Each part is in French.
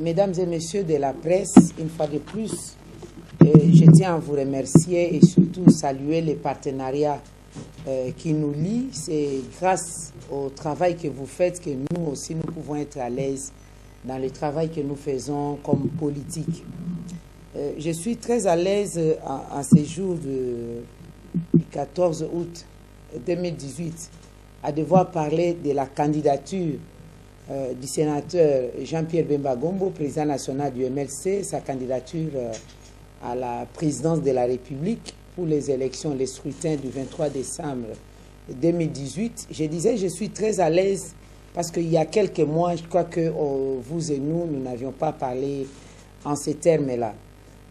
Mesdames et messieurs de la presse, une fois de plus, je tiens à vous remercier et surtout saluer les partenariats qui nous lient. C'est grâce au travail que vous faites que nous aussi nous pouvons être à l'aise dans le travail que nous faisons comme politique. Je suis très à l'aise en ces jours du 14 août 2018 à devoir parler de la candidature du sénateur Jean-Pierre Bemba Gombo, président national du MLC, sa candidature à la présidence de la République pour les élections, les scrutins du 23 décembre 2018. Je disais, je suis très à l'aise parce qu'il y a quelques mois, je crois que vous et nous n'avions pas parlé en ces termes-là.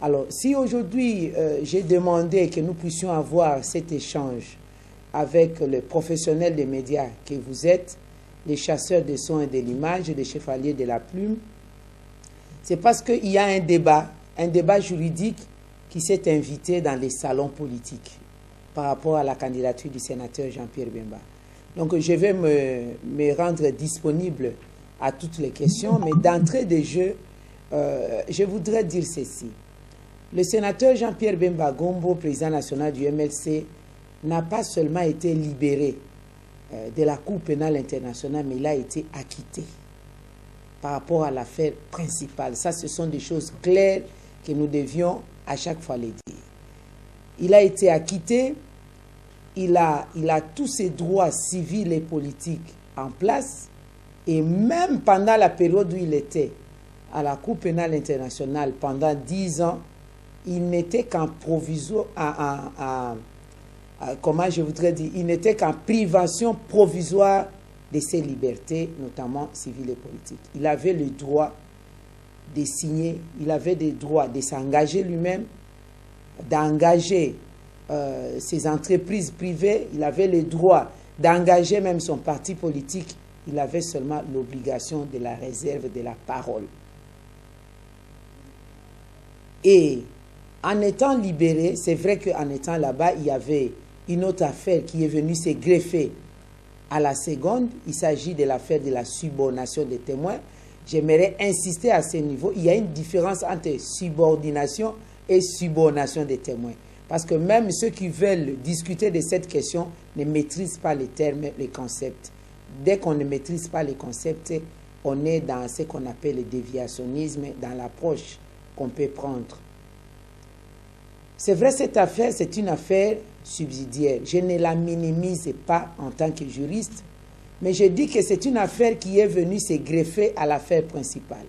Alors, si aujourd'hui, j'ai demandé que nous puissions avoir cet échange avec les professionnels des médias que vous êtes, les chasseurs de son et de l'image, les chevaliers de la plume, c'est parce qu'il y a un débat juridique qui s'est invité dans les salons politiques par rapport à la candidature du sénateur Jean-Pierre Bemba. Donc, je vais me rendre disponible à toutes les questions, mais d'entrée de jeu, je voudrais dire ceci. Le sénateur Jean-Pierre Bemba Gombo, président national du MLC, n'a pas seulement été libéré de la Cour pénale internationale, mais il a été acquitté par rapport à l'affaire principale. Ça, ce sont des choses claires que nous devions à chaque fois les dire. Il a été acquitté, il a tous ses droits civils et politiques en place, et même pendant la période où il était à la Cour pénale internationale, pendant 10 ans, il n'était qu'en provisoire, comment je voudrais dire, il n'était qu'en privation provisoire de ses libertés, notamment civiles et politiques. Il avait le droit de signer, il avait le droit de s'engager lui-même, d'engager ses entreprises privées, il avait le droit d'engager même son parti politique, il avait seulement l'obligation de la réserve de la parole. Et en étant libéré, c'est vrai qu'en étant là-bas, il y avait une autre affaire qui est venue se greffer à la seconde. Il s'agit de l'affaire de la subordination des témoins. J'aimerais insister à ce niveau. Il y a une différence entre subordination et subordination des témoins. Parce que même ceux qui veulent discuter de cette question ne maîtrisent pas les termes, les concepts. Dès qu'on ne maîtrise pas les concepts, on est dans ce qu'on appelle le déviationnisme, dans l'approche qu'on peut prendre. C'est vrai, cette affaire, c'est une affaire subsidiaire. Je ne la minimise pas en tant que juriste, mais je dis que c'est une affaire qui est venue se greffer à l'affaire principale.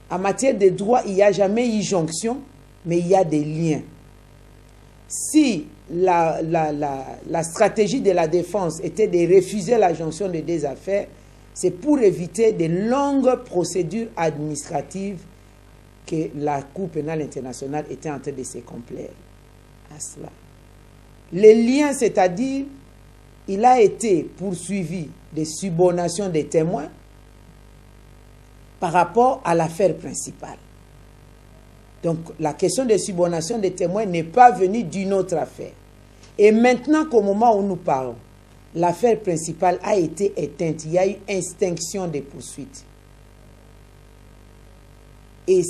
En matière de droit, il n'y a jamais eu jonction, mais il y a des liens. Si la stratégie de la défense était de refuser la jonction de deux affaires, c'est pour éviter de longues procédures administratives que la Cour pénale internationale était en train de se complaire à cela. Les liens, c'est-à-dire, il a été poursuivi de subornation des témoins par rapport à l'affaire principale. Donc, la question de subornation des témoins n'est pas venue d'une autre affaire. Et maintenant qu'au moment où nous parlons, l'affaire principale a été éteinte, il y a eu extinction des poursuites. Et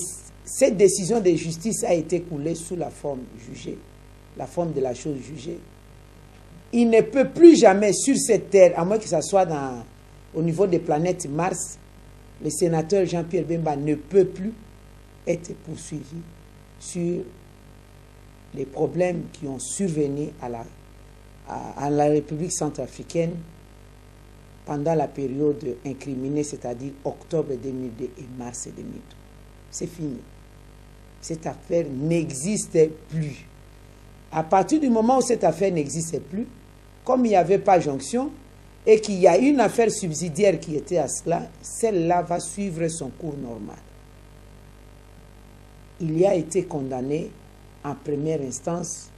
cette décision de justice a été coulée sous la forme jugée, la forme de la chose jugée. Il ne peut plus jamais sur cette terre, à moins que ce soit au niveau des planètes Mars, le sénateur Jean-Pierre Bemba ne peut plus être poursuivi sur les problèmes qui ont survenu à la République centrafricaine pendant la période incriminée, c'est-à-dire octobre 2002 et mars 2002. C'est fini. Cette affaire n'existe plus. À partir du moment où cette affaire n'existe plus, comme il n'y avait pas jonction et qu'il y a une affaire subsidiaire qui était à cela, celle-là va suivre son cours normal. Il y a été condamné en première instance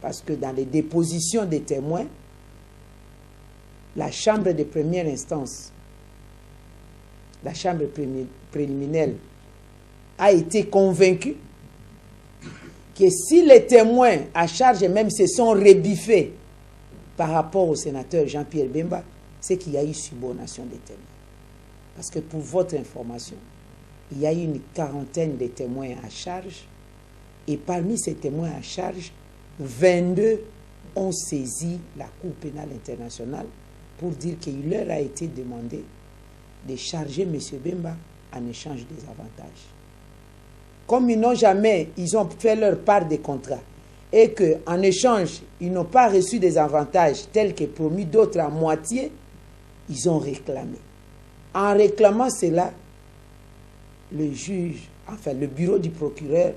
parce que dans les dépositions des témoins, la chambre de première instance, la chambre préliminaire, a été convaincue que si les témoins à charge même se sont rebiffés par rapport au sénateur Jean-Pierre Bemba, c'est qu'il y a eu subornation des témoins. Parce que pour votre information, il y a eu une quarantaine de témoins à charge. Et parmi ces témoins à charge, 22 ont saisi la Cour pénale internationale pour dire qu'il leur a été demandé de charger M. Bemba en échange des avantages. Comme ils n'ont jamais, ils ont fait leur part des contrats et qu'en échange, ils n'ont pas reçu des avantages tels que promis, d'autres à moitié, ils ont réclamé. En réclamant cela, le juge, enfin le bureau du procureur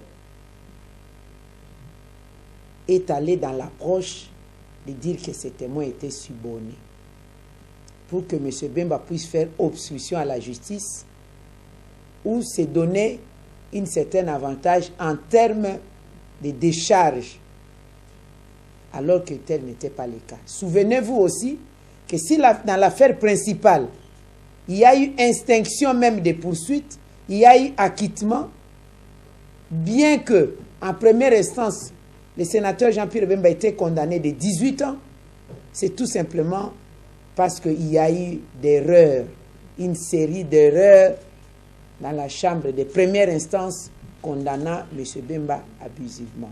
est allé dans l'approche de dire que ces témoins étaient subornés pour que M. Bemba puisse faire obstruction à la justice ou se donner un certain avantage en termes de décharge, alors que tel n'était pas le cas. Souvenez-vous aussi que si dans l'affaire principale, il y a eu extinction même des poursuites, il y a eu acquittement, bien que en première instance, le sénateur Jean-Pierre Bemba a été condamné de 18 ans, c'est tout simplement parce qu'il y a eu d'erreurs, une série d'erreurs dans la chambre de première instance condamnant M. Bemba abusivement.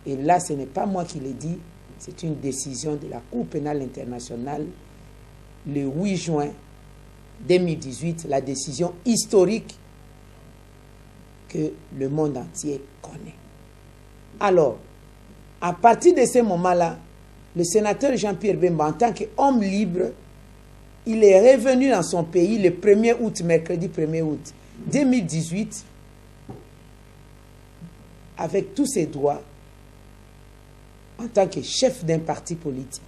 Et là, ce n'est pas moi qui l'ai dit, c'est une décision de la Cour pénale internationale le 8 juin 2018, la décision historique que le monde entier connaît. Alors, à partir de ce moment-là, le sénateur Jean-Pierre Bemba, en tant qu'homme libre, il est revenu dans son pays le 1er août, mercredi 1er août 2018, avec tous ses droits, en tant que chef d'un parti politique,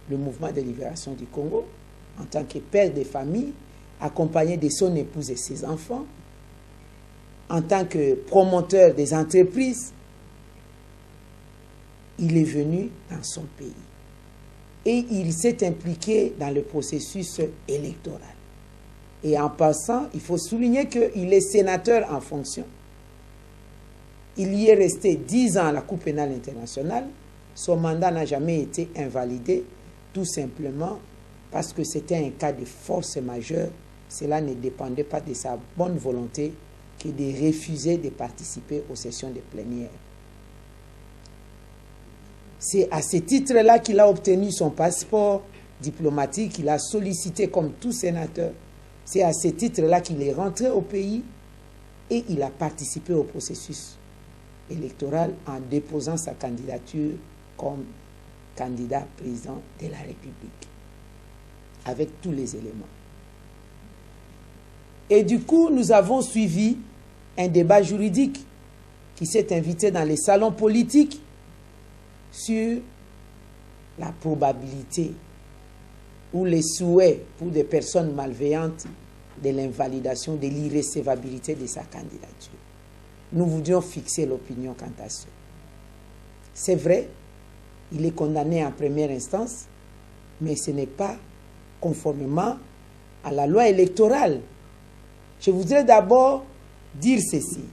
le Mouvement de libération du Congo, en tant que père de famille, accompagné de son épouse et ses enfants, en tant que promoteur des entreprises, il est venu dans son pays. Et il s'est impliqué dans le processus électoral. Et en passant, il faut souligner qu'il est sénateur en fonction. Il y est resté 10 ans à la Cour pénale internationale. Son mandat n'a jamais été invalidé, tout simplement parce que c'était un cas de force majeure. Cela ne dépendait pas de sa bonne volonté que de refuser de participer aux sessions de plénière. C'est à ce titre-là qu'il a obtenu son passeport diplomatique, qu'il a sollicité comme tout sénateur. C'est à ce titre-là qu'il est rentré au pays et il a participé au processus électoral en déposant sa candidature comme candidat président de la République, avec tous les éléments. Et du coup, nous avons suivi un débat juridique qui s'est invité dans les salons politiques sur la probabilité ou les souhaits pour des personnes malveillantes de l'invalidation, de l'irrecevabilité de sa candidature. Nous voulions fixer l'opinion quant à ça. C'est vrai, il est condamné en première instance, mais ce n'est pas conformément à la loi électorale. Je voudrais d'abord dire ceci.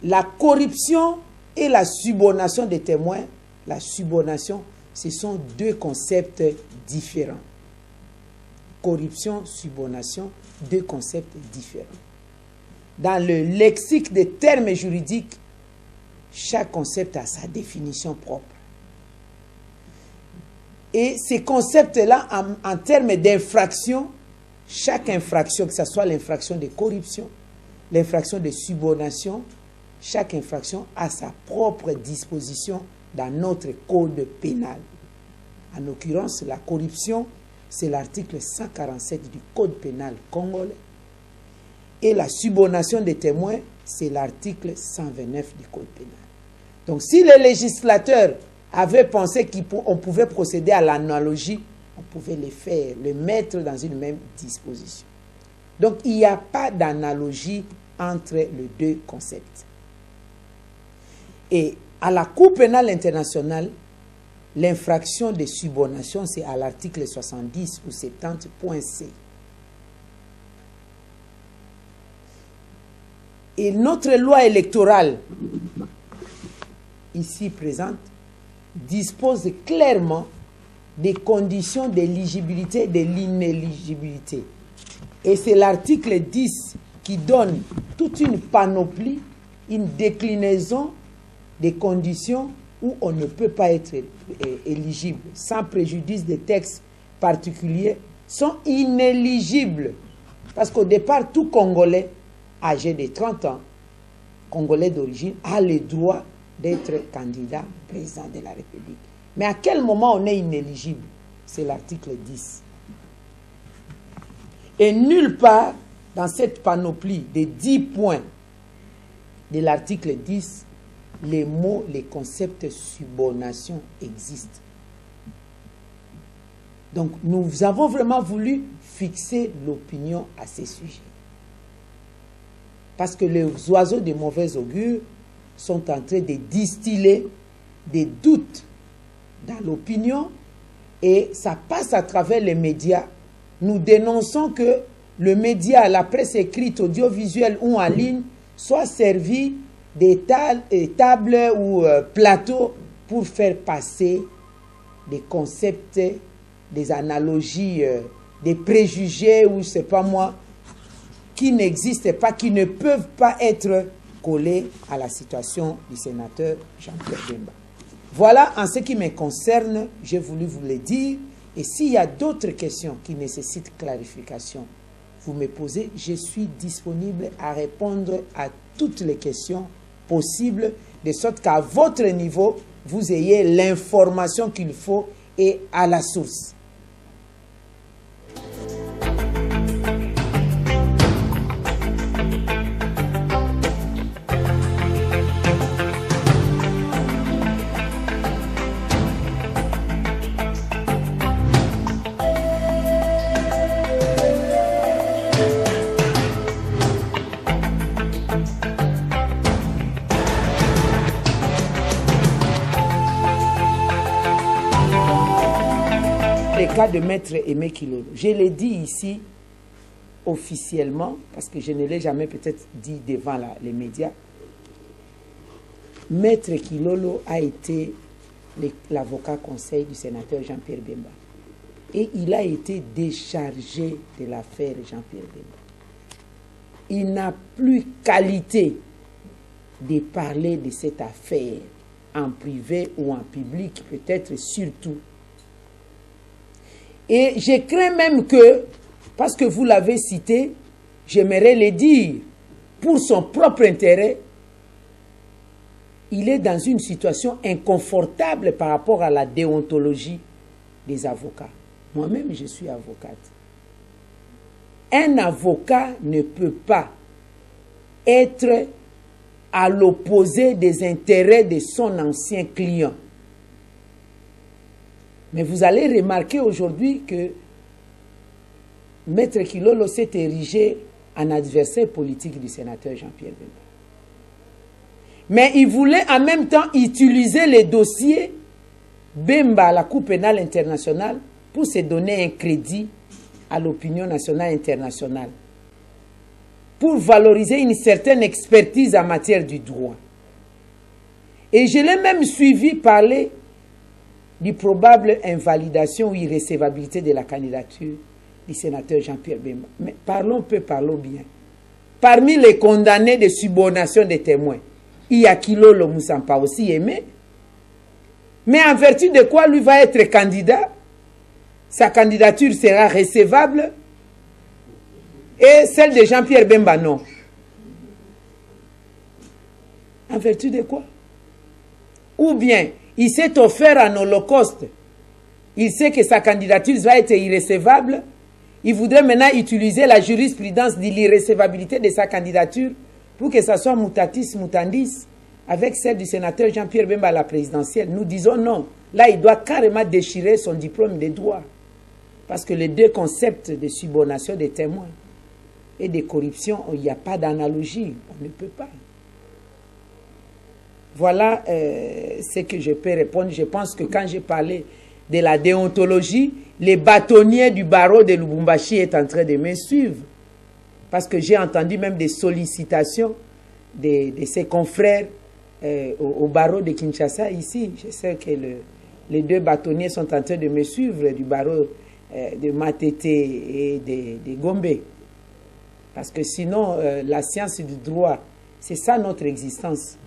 La corruption et la subornation des témoins, la subornation, ce sont deux concepts différents. Corruption, subornation, deux concepts différents. Dans le lexique des termes juridiques, chaque concept a sa définition propre. Et ces concepts-là, en termes d'infraction, chaque infraction, que ce soit l'infraction de corruption, l'infraction de subornation, chaque infraction a sa propre disposition dans notre code pénal. En l'occurrence, la corruption, c'est l'article 147 du code pénal congolais. Et la subornation des témoins, c'est l'article 129 du code pénal. Donc, si les législateurs avaient pensé qu'on pouvait procéder à l'analogie, on pouvait le faire, le mettre dans une même disposition. Donc, il n'y a pas d'analogie entre les deux concepts. Et à la Cour pénale internationale, l'infraction de subornation, c'est à l'article 70 ou 70.c. Et notre loi électorale, ici présente, dispose clairement des conditions d'éligibilité et de l'inéligibilité. Et c'est l'article 10 qui donne toute une panoplie, une déclinaison des conditions où on ne peut pas être éligible, sans préjudice des textes particuliers, sont inéligibles. Parce qu'au départ, tout Congolais âgé de 30 ans, Congolais d'origine, a le droit d'être candidat président de la République. Mais à quel moment on est inéligible? C'est l'article 10. Et nulle part dans cette panoplie des 10 points de l'article 10, les mots, les concepts subornation existent. Donc nous avons vraiment voulu fixer l'opinion à ces sujets. Parce que les oiseaux de mauvais augure sont en train de distiller des doutes dans l'opinion et ça passe à travers les médias. Nous dénonçons que le média, la presse écrite, audiovisuelle ou en ligne soit servi des tables ou plateaux pour faire passer des concepts, des analogies, des préjugés ou je ne sais pas moi, qui n'existent pas, qui ne peuvent pas être collés à la situation du sénateur Jean-Pierre Bemba. Voilà, en ce qui me concerne, j'ai voulu vous le dire. Et s'il y a d'autres questions qui nécessitent clarification, vous me posez, je suis disponible à répondre à toutes les questions possibles, de sorte qu'à votre niveau, vous ayez l'information qu'il faut et à la source. Le cas de Maître Aimé Kilolo, je l'ai dit ici officiellement, parce que je ne l'ai jamais peut-être dit devant les médias. Maître Kilolo a été l'avocat conseil du sénateur Jean-Pierre Bemba. Et il a été déchargé de l'affaire Jean-Pierre Bemba. Il n'a plus qualité de parler de cette affaire en privé ou en public, peut-être surtout. Et je crains même que, parce que vous l'avez cité, j'aimerais le dire, pour son propre intérêt, il est dans une situation inconfortable par rapport à la déontologie des avocats. Moi-même, je suis avocate. Un avocat ne peut pas être à l'opposé des intérêts de son ancien client. Mais vous allez remarquer aujourd'hui que Maître Kilolo s'est érigé en adversaire politique du sénateur Jean-Pierre Bemba. Mais il voulait en même temps utiliser les dossiers Bemba à la Cour pénale internationale pour se donner un crédit à l'opinion nationale et internationale, pour valoriser une certaine expertise en matière du droit. Et je l'ai même suivi parler du probable invalidation ou irrécevabilité de la candidature du sénateur Jean-Pierre Bemba. Mais parlons peu, parlons bien. Parmi les condamnés de subornation des témoins, il y a Kilolo Moussampa aussi aimé. Mais en vertu de quoi lui va être candidat, sa candidature sera recevable et celle de Jean-Pierre Bemba non. En vertu de quoi? Ou bien, il s'est offert en holocauste. Il sait que sa candidature va être irrécevable. Il voudrait maintenant utiliser la jurisprudence de l'irrécevabilité de sa candidature pour que ça soit mutatis mutandis avec celle du sénateur Jean-Pierre Bemba à la présidentielle. Nous disons non. Là, il doit carrément déchirer son diplôme de droit. Parce que les deux concepts de subornation des témoins et de corruption, il n'y a pas d'analogie. On ne peut pas. Voilà ce que je peux répondre. Je pense que quand j'ai parlé de la déontologie, les bâtonniers du barreau de Lubumbashi est en train de me suivre. Parce que j'ai entendu même des sollicitations de ses confrères au barreau de Kinshasa ici. Je sais que les deux bâtonniers sont en train de me suivre du barreau de Matete et de Gombe. Parce que sinon, la science du droit, c'est ça notre existence.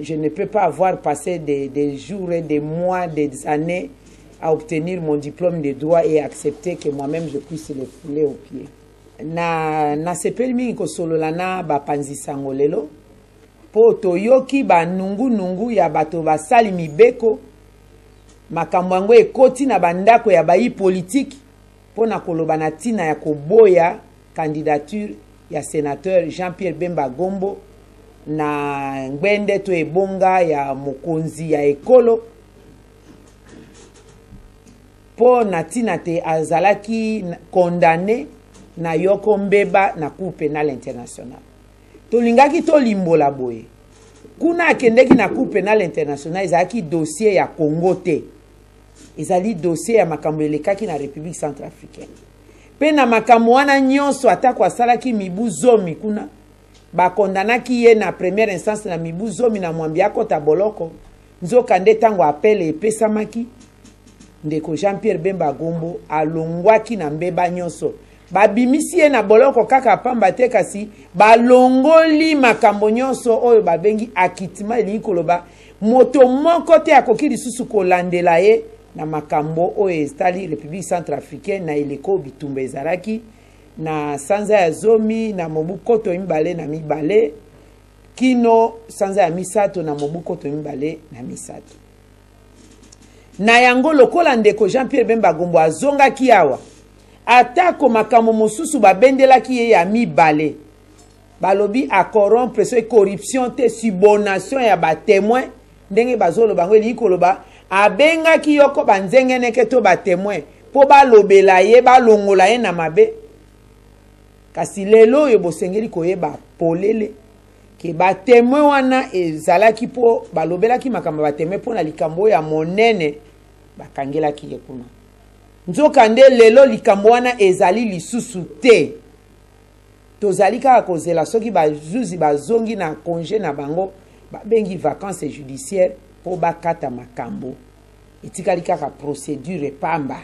Je ne peux pas avoir passé des jours et des mois, des années à obtenir mon diplôme de droit et accepter que moi-même je puisse le fouler aux pieds. Na sepeli mingi kosolola na bapanzisango lelo po toyoki ba nungu ya bato basali mibeko makambo yango ekoti na bandako ya bayi politique po na koloba na tina ya koboya candidature ya sénateur Jean-Pierre Bemba Gombo na ngwende to ebonga ya mokonzi ya ekolo po na tina te azalaki condamné na yoko mbeba na Cour pénale internationale. Tolingaki to limbola boye. Kuna akendeki na Cour pénale internationale ezalaki dossier ya Congo te. Ezali dossier ya makambo elekaki na République centrafricaine. Pe na makambo wana nyonso atako asalaki mibu zomi kuna bakondanaki ye na première instance na mibu zomi na mwambi akota boloko nzoka nde tango apele epesamaki ndeko Jean-Pierre Bemba Gombo alongwaki na mbeba nyonso babimisi ye na boloko kaka pamba te kasi balongoli makambo nyonso oyo babengi akitima elingi koloba moto moko te akoki lisusu kolandela ye na makambo oyo estali République centrafricaine na eleko bitumba ezalaki na sanza ya zomi na mobukoto mibale na mibale kino sanza ya misato na mobukoto mibale na misato. Na yango lokola ndeko Jean-Pierre Bemba Gombo azongaki awa atako makambo mosusu babendelaki ye ya mibale balobi a corrompre so corruption te subornation ya ba témoin ndenge bazolo bango eli koloba abengaki yoko banzengeneke to ba témoin po balobela ye balongola ye na mabe kasi lelo yo bosengeli koyeba polele ke ba témoin wana ezalaki po balobelaki makambo ba témoin po na likambo ya monene bakangelaki ye kuna nzoka nde lelo likambo wana ezali lisusu te tozali kaka kozela soki bajuzi bazongi na congé na bango babengi vacances judiciaires po bakata makambo etikali kaka procédure pamba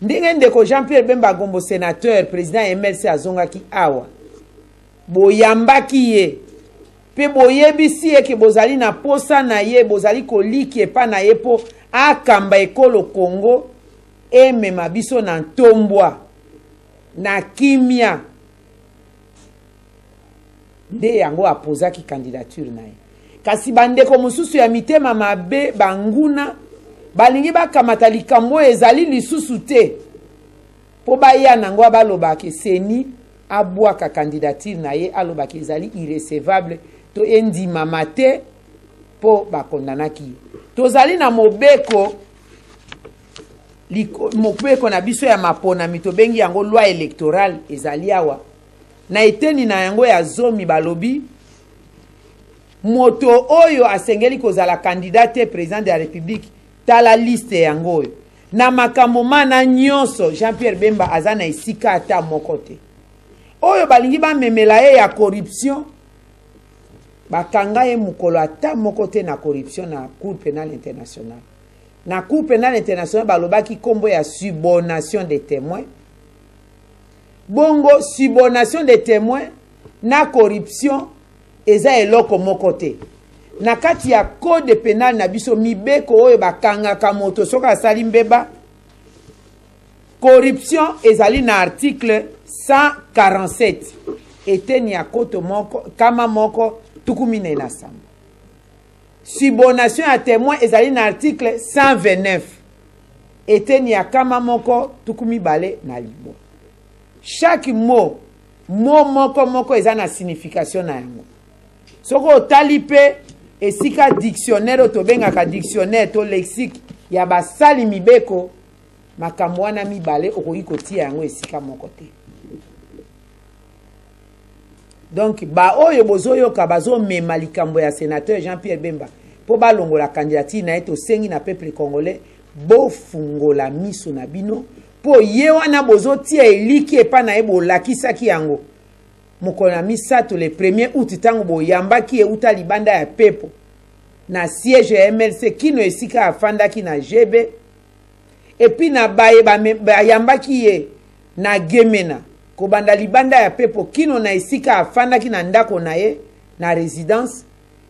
ndenge ndeko Jean-Pierre Bemba Gombo sénateur président MLC azongaki awa boyambaki ye pe boyebisi ye ke bozali na posa na ye bozali koliki epa na ye po akamba ekolo Congo emema biso na ntombwa na kimia nde yango apozaki candidature na ye kasi bandeko mosusu ya mitema mabe banguna balingi bakamata likambo ezali lisusu te po baya nango balobaki seni abwaka candidature na ye alobaki ezali irrecevable to endima mate po bakondanaki tozali na mobeko mobeko na biso ya mapona mitobengi yango loi électorale ezali awa na eteni na yango ya zomi balobi moto oyo asengeli kozala candidate président de la République tala liste yango oyo na makambo mana nyonso Jean-Pierre Bemba aza na esika ata moko te oyo balingi bamemela ye ya corruption bakanga ye mukolo ata moko te na corruption na Cour pénale internationale na Cour pénale internationale balobaki kombo ya subornation des témoins bongo subornation des témoins na corruption eza eloko moko te na kati ya code pénal na biso mibeko oyo bakangaka moto soka asali mbeba corruption ezali na article 147 eteni ya koto moko kama moko tukumine na samba subornation ya témoin ezali na article 129 eteni ya kama moko tukumi bale na libo chaque mot moko eza na signification na yango soko otali pe esika dictionnaire tobengaka dictionnaire to lexique ya basali mibeko makambo wana mibale okoki kotia yango esika moko te donc ba oyo bozoyoka bazomema likambo ya sénateur Jean-Pierre Bemba po balongola candidature na ye tosengi na peuple congolais bofungola miso na bino po ye wana bozotia eliki epa na ye bolakisaki yango mokolo na misato le 1er août tango boyambaki ye uta libanda ya pepo na siège ya MLC kino esika afandaki na GB epi na baye bayambaki ye na Gemena kobanda libanda ya pepo kino na esika afandaki na ndako na ye na résidence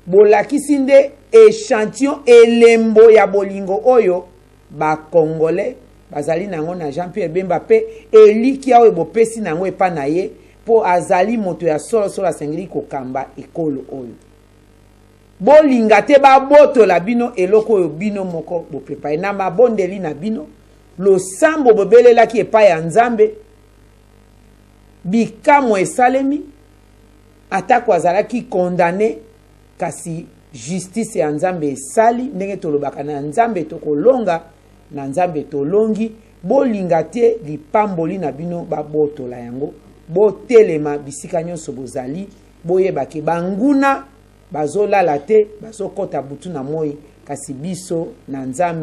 bolakisi nde échantillon elembo ya bolingo oyo bakongolais bazali nango na Jean-Pierre Bemba pe eliki awo bopesi nango epa na ye po azali moto ya solo asengeli kokamba ekolo oyo bolinga te babotola bino eloko oyo bino moko boprepare na mabondeli na bino losambo bobelelaki epai ya Nzambe bikamwa esalemi atako azalaki condamné kasi justice ya Nzambe esali ndenge tolobaka na Nzambe tokolonga na Nzambe tolongi bolinga te lipamboli na bino babotola yango botelema bisika nyonso bozali boyebaki banguna bazolala te bazokota butu na moi kasi biso na Nzambe